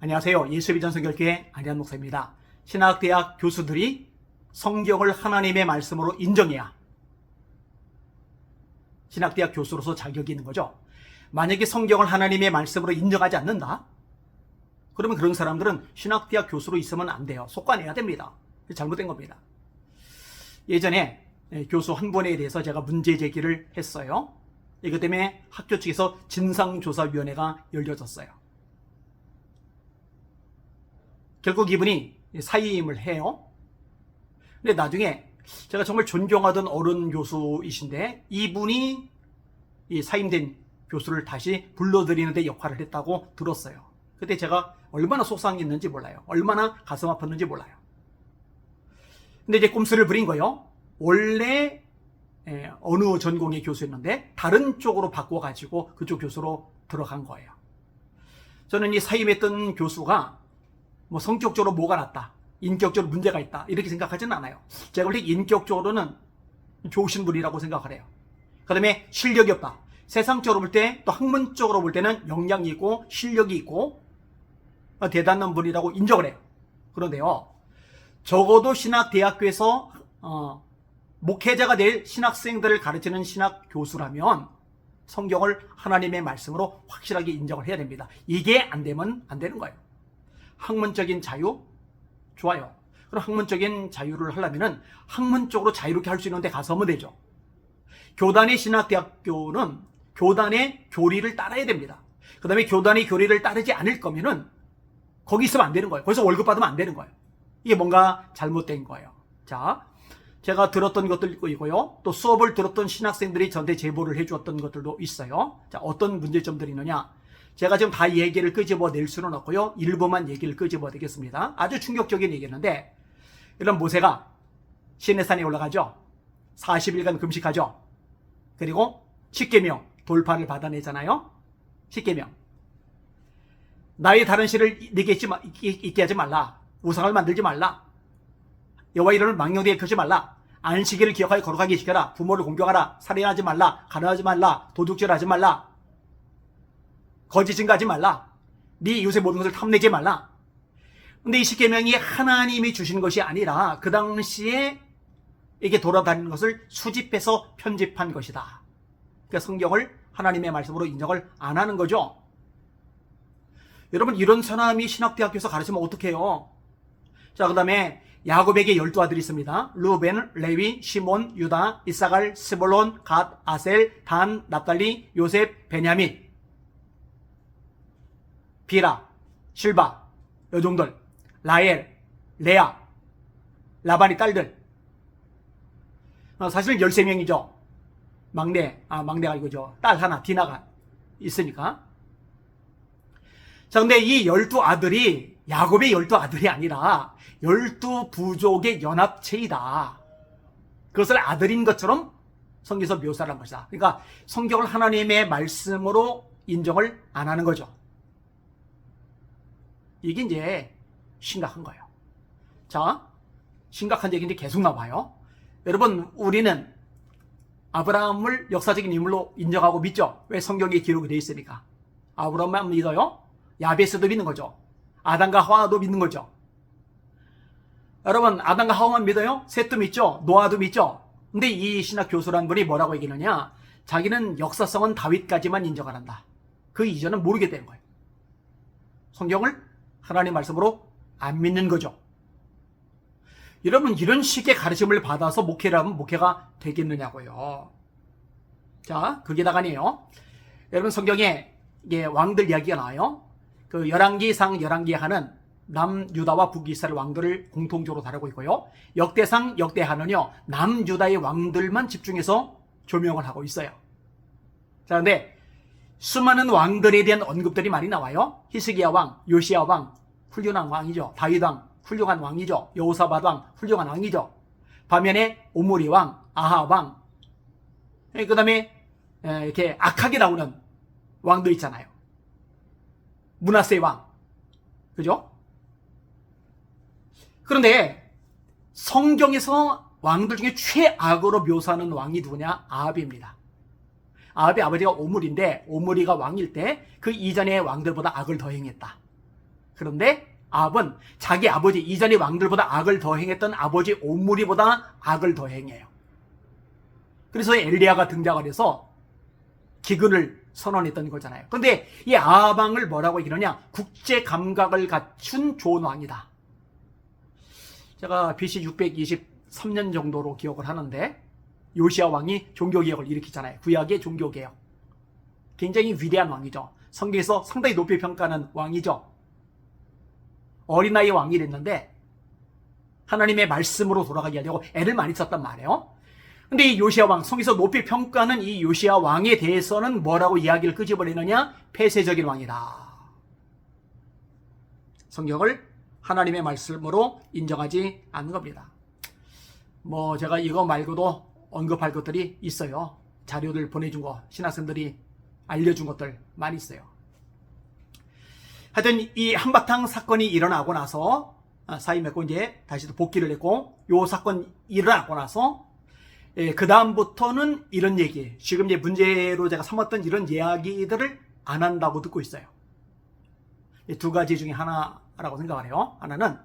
안녕하세요. 예수비전 선교교회 안희한 목사입니다. 신학대학 교수들이 성경을 하나님의 말씀으로 인정해야 신학대학 교수로서 자격이 있는 거죠. 만약에 성경을 하나님의 말씀으로 인정하지 않는다? 그러면 그런 사람들은 신학대학 교수로 있으면 안 돼요. 속관해야 됩니다. 잘못된 겁니다. 예전에 교수 한 분에 대해서 제가 문제 제기를 했어요. 이것 때문에 학교 측에서 진상조사위원회가 열려졌어요. 결국 이분이 사임을 해요. 근데 나중에 제가 정말 존경하던 어른 교수이신데 이분이 이 사임된 교수를 다시 불러들이는데 역할을 했다고 들었어요. 그때 제가 얼마나 속상했는지 몰라요. 얼마나 가슴 아팠는지 몰라요. 근데 이제 꼼수를 부린 거예요. 원래 어느 전공의 교수였는데 다른 쪽으로 바꿔가지고 그쪽 교수로 들어간 거예요. 저는 이 사임했던 교수가 뭐 성격적으로 뭐가 났다, 인격적으로 문제가 있다 이렇게 생각하지는 않아요. 제가 볼 때 인격적으로는 좋으신 분이라고 생각을 해요. 그 다음에 실력이 없다. 세상적으로 볼 때 또 학문적으로 볼 때는 역량이 있고 실력이 있고 대단한 분이라고 인정을 해요. 그런데요, 적어도 신학대학교에서 목회자가 될 신학생들을 가르치는 신학교수라면 성경을 하나님의 말씀으로 확실하게 인정을 해야 됩니다. 이게 안 되면 안 되는 거예요. 학문적인 자유? 좋아요. 그럼 학문적인 자유를 하려면 학문적으로 자유롭게 할 수 있는 데 가서 하면 되죠. 교단의 신학대학교는 교단의 교리를 따라야 됩니다. 그 다음에 교단의 교리를 따르지 않을 거면은 거기 있으면 안 되는 거예요. 거기서 월급 받으면 안 되는 거예요. 이게 뭔가 잘못된 거예요. 자, 제가 들었던 것들도 있고요. 또 수업을 들었던 신학생들이 저한테 제보를 해주었던 것들도 있어요. 자, 어떤 문제점들이 있느냐. 제가 지금 다 얘기를 끄집어낼 수는 없고요. 일부만 얘기를 끄집어내겠습니다. 아주 충격적인 얘기였는데, 이런 모세가 시내산에 올라가죠. 40일간 금식하죠. 그리고 십계명 돌파를 받아내잖아요. 십계명. 나의 다른 신을 네게 있게 하지 말라. 우상을 만들지 말라. 여호와 이름을 망령되게 펴지 말라. 안식일을 기억하여 거룩하게 지켜라. 부모를 공경하라. 살인하지 말라. 가늠하지 말라. 도둑질하지 말라. 거짓 증거하지 말라. 네 이웃의 모든 것을 탐내지 말라. 근데 이 십계명이 하나님이 주신 것이 아니라 그 당시에 이게 돌아다니는 것을 수집해서 편집한 것이다. 그러니까 성경을 하나님의 말씀으로 인정을 안 하는 거죠. 여러분, 이런 사람이 신학대학교에서 가르치면 어떡해요? 자, 그 다음에 야곱에게 12아들이 있습니다. 르우벤, 레위, 시몬, 유다, 이사갈, 스볼론, 갓, 아셀, 단, 납달리, 요셉, 베냐민, 비라, 실바, 여종들, 라헬, 레아, 라반의 딸들. 사실은 13명이죠. 막내가 이거죠. 딸 하나, 디나가 있으니까. 자, 근데 이 12아들이 야곱의 12아들이 아니라 12부족의 연합체이다. 그것을 아들인 것처럼 성경에서 묘사를 한 것이다. 그러니까 성경을 하나님의 말씀으로 인정을 안 하는 거죠. 이게 이제 심각한 거예요. 자, 심각한 얘기인데 계속 나와요. 여러분, 우리는 아브라함을 역사적인 인물로 인정하고 믿죠? 왜? 성경에 기록이 되어 있으니까. 아브라함만 믿어요? 야베스도 믿는 거죠. 아담과 하와도 믿는 거죠. 여러분, 아담과 하와만 믿어요? 셋도 믿죠? 노아도 믿죠? 근데 이 신학 교수라는 분이 뭐라고 얘기하느냐? 자기는 역사성은 다윗까지만 인정을 한다. 그 이전은 모르게 되는 거예요. 성경을 하나님 말씀으로 안 믿는 거죠. 여러분, 이런 식의 가르침을 받아서 목회를 하면 목회가 되겠느냐고요. 자, 그게다가 아니에요. 여러분, 성경에 이게 왕들 이야기가 나와요. 그 열왕기상 열왕기하는 남유다와 북이스라엘 왕들을 공통적으로 다루고 있고요. 역대상 역대하는요, 남유다의 왕들만 집중해서 조명을 하고 있어요. 자, 근데 수많은 왕들에 대한 언급들이 많이 나와요. 히스기야 왕, 요시야 왕, 훌륭한 왕이죠. 다윗 왕, 훌륭한 왕이죠. 여호사밧 왕, 훌륭한 왕이죠. 반면에 오므리 왕, 아합 왕, 그 다음에 이렇게 악하게 나오는 왕들 있잖아요. 므낫세 왕, 그죠? 그런데 성경에서 왕들 중에 최악으로 묘사하는 왕이 누구냐? 아합입니다. 아합의 아버지가 오므리인데 오므리가 왕일 때 그 이전의 왕들보다 악을 더 행했다. 그런데 아합은 자기 아버지 이전의 왕들보다 악을 더 행했던 아버지 옴므리보다 악을 더 행해요. 그래서 엘리야가 등장을 해서 기근을 선언했던 거잖아요. 그런데 이 아합 왕을 뭐라고 얘기하냐? 국제 감각을 갖춘 좋은 왕이다. 제가 BC 623년 정도로 기억을 하는데 요시야 왕이 종교개혁을 일으키잖아요. 구약의 종교개혁. 굉장히 위대한 왕이죠. 성경에서 상당히 높이 평가하는 왕이죠. 어린아이 왕이 됐는데 하나님의 말씀으로 돌아가게 하려고 애를 많이 썼단 말이에요. 근데 이 요시야 왕, 성경에서 높이 평가하는 이 요시야 왕에 대해서는 뭐라고 이야기를 끄집어내느냐? 폐쇄적인 왕이다. 성경을 하나님의 말씀으로 인정하지 않는 겁니다. 제가 이거 말고도 언급할 것들이 있어요. 자료들 보내준 거, 신학생들이 알려준 것들 많이 있어요. 하여튼 이 한바탕 사건이 일어나고 나서 사임했고 이제 다시 또 복귀를 했고, 요 사건 일어나고 나서 그 다음부터는 이런 얘기, 지금 이제 문제로 제가 삼았던 이런 이야기들을 안 한다고 듣고 있어요. 두 가지 중에 하나라고 생각을 해요. 하나는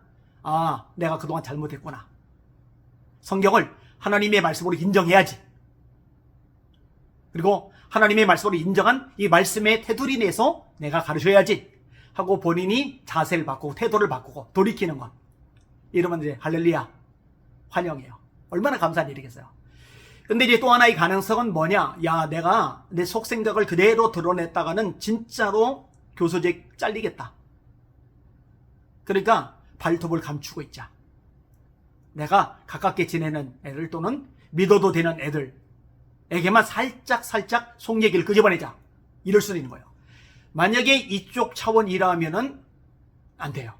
내가 그동안 잘못했구나. 성경을 하나님의 말씀으로 인정해야지. 그리고 하나님의 말씀으로 인정한 이 말씀의 테두리 내에서 내가 가르쳐야지 하고 본인이 자세를 바꾸고 태도를 바꾸고 돌이키는 것. 이러면 이제 할렐루야, 환영해요. 얼마나 감사한 일이겠어요. 근데 이제 또 하나의 가능성은 뭐냐? 내가 내 속생각을 그대로 드러냈다가는 진짜로 교수직 잘리겠다. 그러니까 발톱을 감추고 있자. 내가 가깝게 지내는 애들 또는 믿어도 되는 애들에게만 살짝 속 얘기를 끄집어내자. 이럴 수도 있는 거예요. 만약에 이쪽 차원이라면은 안 돼요.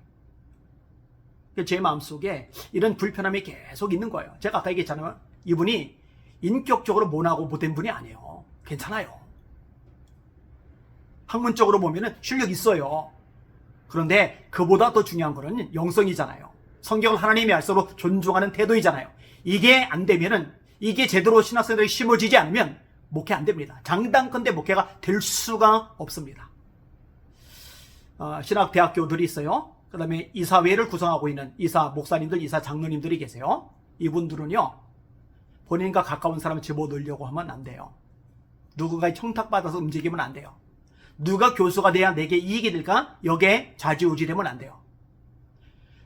제 마음속에 이런 불편함이 계속 있는 거예요. 제가 아까 얘기했잖아요. 이분이 인격적으로 모나고 못된 분이 아니에요. 괜찮아요. 학문적으로 보면은 실력 있어요. 그런데 그보다 더 중요한 거는 영성이잖아요. 성경을 하나님의 말씀으로 존중하는 태도이잖아요. 이게 안 되면은, 이게 제대로 신학생들에게 심어지지 않으면 목회 안 됩니다. 장단컨대 목회가 될 수가 없습니다. 신학대학교들이 있어요. 그 다음에 이사회를 구성하고 있는 이사 목사님들, 이사 장로님들이 계세요. 이분들은요, 본인과 가까운 사람을 집어넣으려고 하면 안 돼요. 누군가의 청탁받아서 움직이면 안 돼요. 누가 교수가 돼야 내게 이익이 될까? 여기에 좌지우지되면 안 돼요.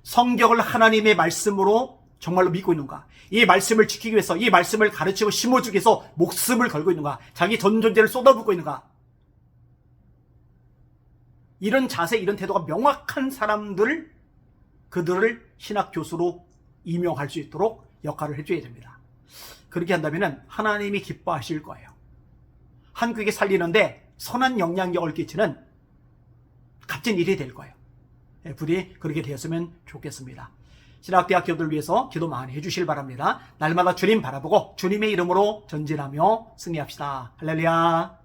성경을 하나님의 말씀으로 정말로 믿고 있는가? 이 말씀을 지키기 위해서, 이 말씀을 가르치고 심어주기 위해서 목숨을 걸고 있는가? 자기 전 존재를 쏟아붓고 있는가? 이런 자세, 이런 태도가 명확한 사람들, 그들을 신학 교수로 임용할 수 있도록 역할을 해줘야 됩니다. 그렇게 한다면 하나님이 기뻐하실 거예요. 한국에 살리는데 선한 영향력을 끼치는 값진 일이 될 거예요. 부디 그렇게 되었으면 좋겠습니다. 신학대학교들 위해서 기도 많이 해주실 바랍니다. 날마다 주님 바라보고 주님의 이름으로 전진하며 승리합시다. 할렐루야.